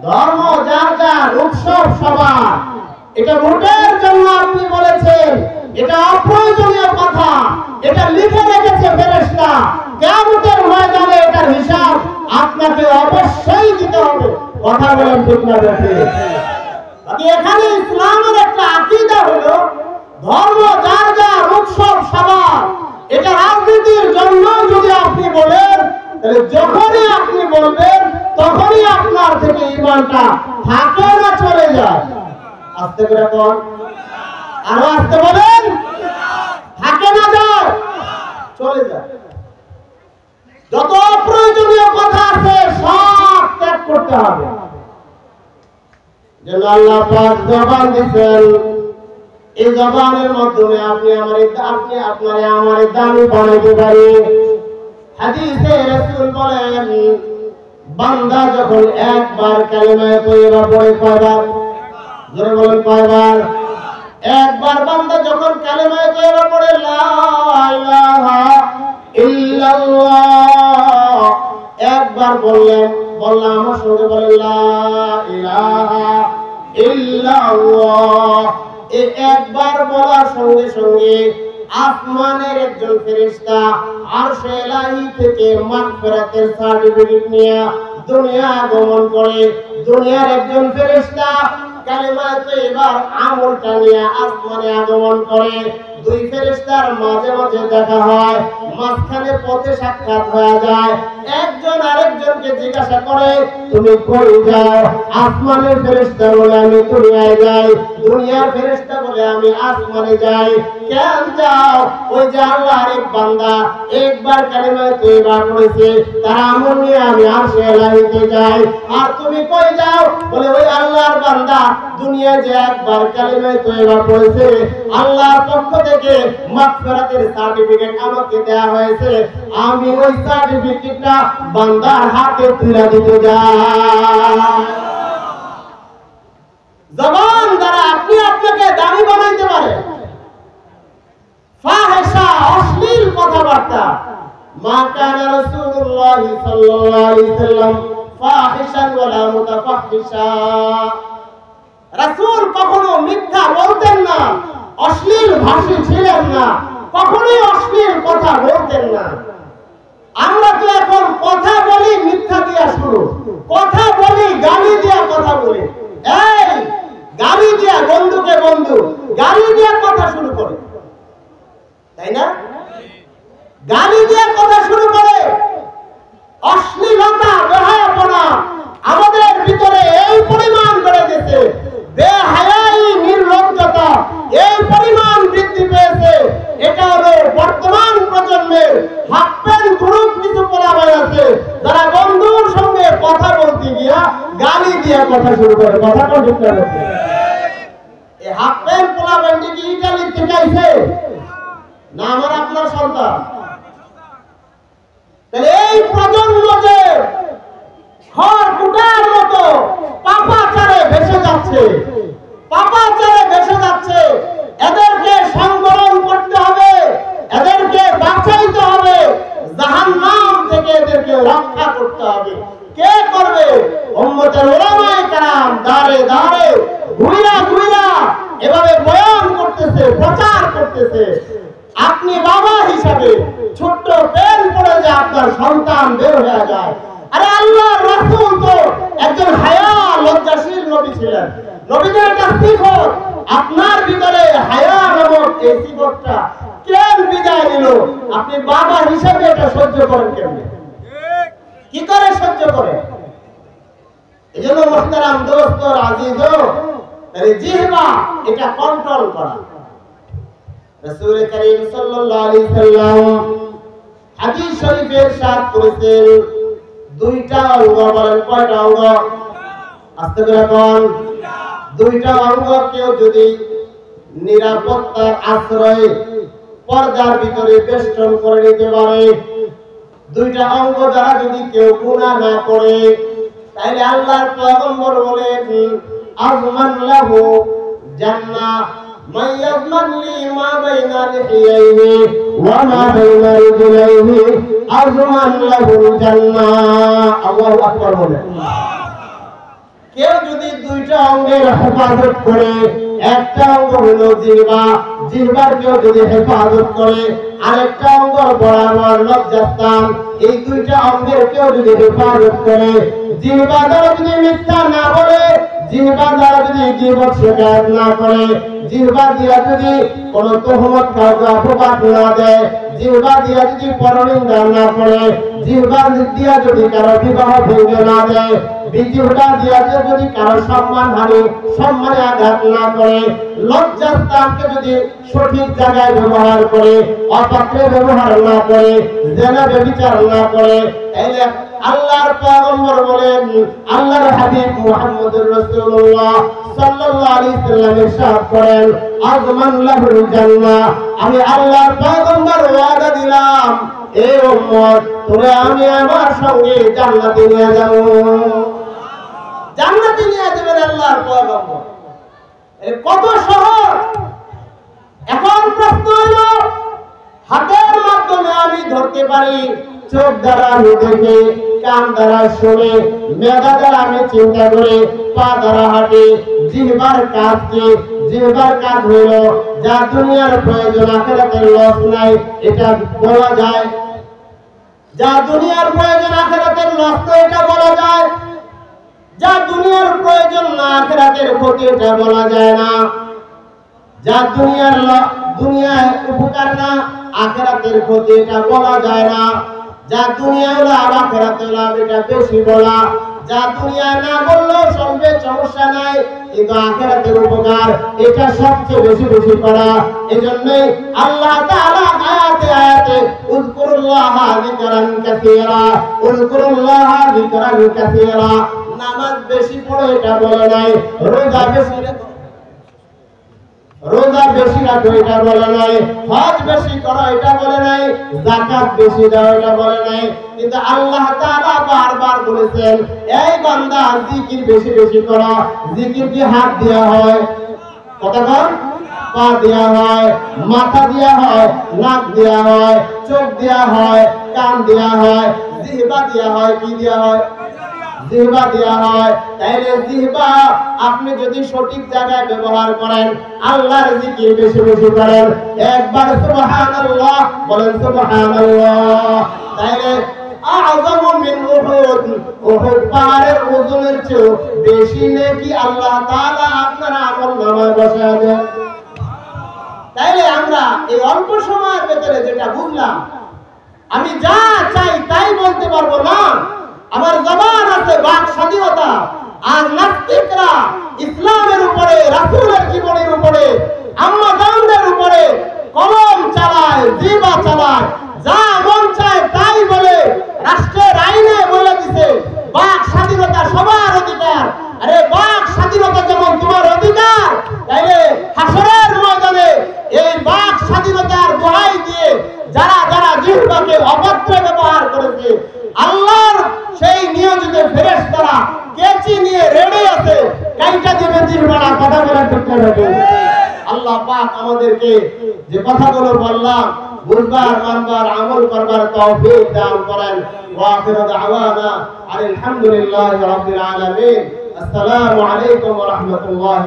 ধর্ম যার যার, উৎসব সবার। এটা ভোটের জন্য আপনি বলেছেন, এটা অপ্রয়োজনীয় কথা, এটা লিখে রেখেছে ফেরেশতা। কিয়ামতের ময়দানে এটার হিসাব আপনাকে অবশ্যই দিতে হবে। কথা বলেন ঠিক না বেঠিক? এখানে ইসলামের একটা আকীদা হলো ধর্ম যার যার, উৎসব সবার। এটা রাজনীতির জন্য যদি আপনি বলেন, তাহলে যখনই আপনি বলবেন তখনই আপনার থেকে ঈমানটা থাকে না চলে যায়। আস্তে করে বল, আরো আস্তে বলেন। থাকে না যায়, চলে যায়। যত অপ্রয়োজনীয় কথা আছে সব ত্যাগ করতে হবে। যেন আল্লাহ পাক জবান দিয়েছেন, এই জবানের মাধ্যমে আপনি আমার দামি বানাইতে পারি। হাদিসে রাসূল বলেন, বান্দা যখন একবার কালিমা তয়্যিবা পড়ে, কয়বার? জোরে বলেন কয়বার? একবার বান্দা যখন কালিমা তয়্যিবা পড়ে, লা ইলাহা ইল্লাল্লাহ, একবার বললাম আমার সঙ্গে বলেন, লা ইলাহা ইল্লাল্লাহ। এই একবার বলার সঙ্গে সঙ্গে আসমানের একজন ফেরেশতা আরশে ইলাহি থেকে মাগফিরাতের সার্টিফিকেট নিয়ে দুনিয়া আগমন করে। দুনিয়ার একজন ফেরেশতা কালিমা তয়্যিবার আমলটা নিয়ে আসমানে আগমন করে। দুই ফেরেশতার মাঝে মাঝে দেখা হয়, মাঝখানে পথে সাক্ষাৎ হয়ে যায়। একজন আরেকজনকে জিজ্ঞাসা করে, তুমি কই যাও? আসমানের ফেরেশতা বলে, আমি দুনিয়ায় যাই। দুনিয়ার ফেরেশতা বলে, আমি আসমানে যাই। কেন যাও? ওই যে আল্লাহর এক বান্দা একবার কালিমা তয়্যিবা পড়েছে, তার আমল নিয়ে আমি আরশে ইলাহিতে যাই। আর তুমি কই যাও? বলে, ওই আল্লাহর বান্দা দুনিয়ায় যে একবার কালিমা তয়্যিবা পড়েছে, আল্লাহর পক্ষ থেকে মাগফিরাতের সার্টিফিকেট আমাকে দেয়া হয়েছে, আমি ওই সার্টিফিকেটটা বান্দার হাতে তুলে দিতে যাই। জবান দ্বারা আপনি আপনাকে দামি বানাইতে পারেন। ফাহিশা, অশ্লীল কথাবার্তা। মা কানা রাসূলুল্লাহ সাল্লাল্লাহু আলাইহি ওয়াসাল্লাম ফাহিশান ওয়ালা মুতাফাহিশা। রাসূল কখনো মিথ্যা বলতেন না, অশ্লীল ভাষী ছিলেন না, কখনোই অশ্লীল কথা বলতেন না। আমরা তো এখন কথা বলি মিথ্যা দিয়া শুরু, কথা বলি গালি দিয়া কথা বলি। এই গালি দিয়া, বন্ধুকে বন্ধু গালি দিয়া কথা শুরু করে, তাই না? গালি দিয়া কথা শুরু করে। অশ্লীলতা, বেহায়াপনা আমাদের ভিতরে এই পরিমাণ বেড়ে গেছে, বেহায়াই, নির্লজ্জতা এই পরিমাণ বৃদ্ধি পেয়েছে। এটা হলো বর্তমান প্রজন্মের হাফ প্যান্ট গ্রুপ কিছু পোলাপান আছে, যারা বন্ধুর সঙ্গে কথা বলতে গিয়া গালি দিয়া কথা শুরু করে। কথা ঠিক না? এই হাফ প্যান্ট পোলাপানটি কি ইতালি থেকে আইছে না আমার আপনার সন্তান? তাহলে এই প্রজন্ম যে খড়কুটার মতো পাপাচারে ভেসে যাচ্ছে, পাপাচারে ভেসে যাচ্ছে, এদেরকে সংবরণ করতে হবে, এদেরকে বাঁচাইতে হবে, জাহান্নাম থেকে এদেরকে রক্ষা করতে হবে। কে করবে? উম্মতের উলামায়ে কেরাম দাঁড়ে দাঁড়ে ঘুরিয়া ঘুরিয়া এভাবে বয়ান করতেছে, প্রচার করতেছে। আপনি বাবা হিসাবে ছোট্ট পেন পড়ে যে আপনার সন্তান বের হয়ে যায়। আরে আল্লাহর রাসূল তো একজন হায়া লজ্জাশীল নবী ছিলেন। নবীদের একটা সিফত, আপনার ভিতরে হায়া নামক এই সিফতটা কেন বিদায় নিল? আপনি বাবা হিসাবে এটা সহ্য করেন কেমনে? কি করে সহ্য করেন? এজন্য মুহতারাম দোস্ত, আজিজ, এই জিহবা এটা কন্ট্রোল করা। রাসূল করিম সাল্লাল্লাহু আলাইহি সাল্লাম হাদিস শরীফে ইরশাদ করেছেন, দুইটা অঙ্গ। বলেন কয়টা অঙ্গ? আস্তে করে বল। দুইটা অঙ্গ কেউ যদি নিরাপত্তার আশ্রয়ে পর্দার ভিতরে বেষ্টন করে নিতে পারে, দুইটা অঙ্গ দ্বারা যদি কেউ গুনাহ না করে, তাহলে আল্লাহর পয়গম্বর বলেন, আযমান লাহু জান্নাহ মান ইয়াযমান লি মা বাইনা লিহিয়াইহি ওয়া মা বাইনা রিজলাইহি আযমান লাহু জান্নাহ। আল্লাহু আকবার বলেন। যদি দুইটা অঙ্গের হেফাজত করে, একটা অঙ্গ হলো জিহ্বা, জিহ্বার কেউ যদি হেফাজত করে, আরেকটা অঙ্গ বরাবর লজ্জাস্থান, এই দুইটা অঙ্গের কেউ যদি হেফাজত করে, জিহ্বা দ্বারা যদি মিথ্যা না বলে, জিহ্বা দ্বারা যদি গীবত শিকায়ত না করে, জিহ্বা দিয়া যদি কোনো তোহমত কাউকে অপবাদ না দেয়, জিহ্বা দিয়া যদি পরনিন্দা না করে, জিহ্বা দিয়া যদি কারো বিবাহ ভেঙে না দেয়, জিহ্বা দিয়া যদি কারো সম্মানে আঘাত না করে, লজ্জাস্থানকে যদি সঠিক জায়গায় ব্যবহার করে, অপাত্রে ব্যবহার না করে, জেনা ব্যভিচার না করে, তাইলে আল্লাহর পয়গম্বর বলেন, আল্লাহর হাবিব মুহাম্মদুর রাসূলুল্লাহ সাল্লাল্লাহু আলাইহি সাল্লাম ইরশাদ করেন, আযমান লাহুল জান্নাহ, আমি আল্লাহর পয়গম্বর ওয়াদা দিলাম, এ উম্মত তোমরা আমি আমার সঙ্গে জান্নাতে নিয়ে যাব, জান্নাতে নিয়ে যাবেন আল্লাহর পয়গম্বর। কত সহজ। এখন প্রশ্ন হলো, হাতের মাধ্যমে আমি ধরতে পারি, চোখ দ্বারা আমি দেখি, কান দ্বারা শুনে, মেধা দ্বারা আমি চিন্তা করে, পা দ্বারা হাঁটি, জিহ্বার কাজ কি? জিহ্বার কাজ হলো যা দুনিয়ার প্রয়োজন আখিরাতের লস নাই, এটা বলা যায়। যা দুনিয়ার প্রয়োজন আখিরাতের লস নাই, এটা বলা যায়। যা দুনিয়ার প্রয়োজন না আখিরাতের ক্ষতি, এটা বলা যায় না। যা দুনিয়ায় উপকার না আখিরাতের ক্ষতি, এটা বলা যায় না। যা দুনিয়ায় লাভ আখিরাতে লাভ, এটা বেশি বলা। যা দুনিয়ায় না বললেও চলবে, সমস্যা নাই, কিন্তু আখিরাতের উপকার এটা সবচেয়ে বেশি বেশি করা। এজন্যই আল্লাহ তাআলা আয়াতে আয়াতে উযকুরুল্লাহা যিকরান কাসীরা, উযকুরুল্লাহা যিকরান কাসীরা, নামাজ বেশি পড়ো এটা বলে নাই, রোজা বেশি রাখো এটা বলে নাই, হজ বেশি করো এটা বলে নাই, যাকাত বেশি দাও এটা বলে নাই, কিন্তু আল্লাহ তাআলা বারবার বলেছেন, এই বান্দা জিকির বেশি বেশি করো। জিকির কি হাত দেয়া হয়? কথা বল। পা দেয়া হয়, মাথা দেয়া হয়, নাক দেয়া হয়, চোখ দেয়া হয়, কান দেয়া হয়, জিহ্বা দেয়া হয়, কি দেয়া হয়? জিহ্বা দেয়া হয়। তাইলে জিহ্বা আপনি যদি সঠিক জায়গায় ব্যবহার করেন, আল্লাহর জিকির বেশি বেশি করেন, একবার সুবহানাল্লাহ বলেন, সুবহানাল্লাহ, তাইলে আযমু মিন উহুদ, উহুদ পাহাড়ের ওজনের চেয়ে বেশি নেকি আল্লাহ তাআলা আপনার আমলনামায় বসায় দেন। তাইলে আমরা এই অল্প সময়ের ভিতরে যেটা বুঝলাম, আমি যা চাই তাই বলতে পারবো না, আমার জবান আছে বাক স্বাধীনতা। আর নাস্তিকরা ইসলামের উপরে, রাসূলের জীবনের উপরে, আম্মা জানদের উপরে কলম চালায়, জিহ্বা চালায়, যা মন চায় তাই বলে, রাষ্ট্রের আইনে বলে দিছে বাক স্বাধীনতা সবার অধিকার। আরে বাক স্বাধীনতা যেমন তোমার অধিকার, তাইলে হাসরের ময়দানে এই বাক স্বাধীনতার দোহাই দিয়ে যারা যারা জিহ্বাকে অভদ্রে ব্যবহার করেছে, আল্লাহর সেই নিয়োজিত ফেরেশতারা কেচি নিয়ে রেডি আছে, কাইটা দিবে জিহ্বাটা। কথা বলার চেষ্টা করবে। আল্লাহ পাক আমাদেরকে যে কথাগুলো বললাম বুঝবার, মানবার, আমল করবার তৌফিক দান করেন। ওয়া আখিরু দাওয়ানা আলহামদুলিল্লাহি রাব্বিল আলামিন। আসসালামু আলাইকুম ওয়া রাহমাতুল্লাহ।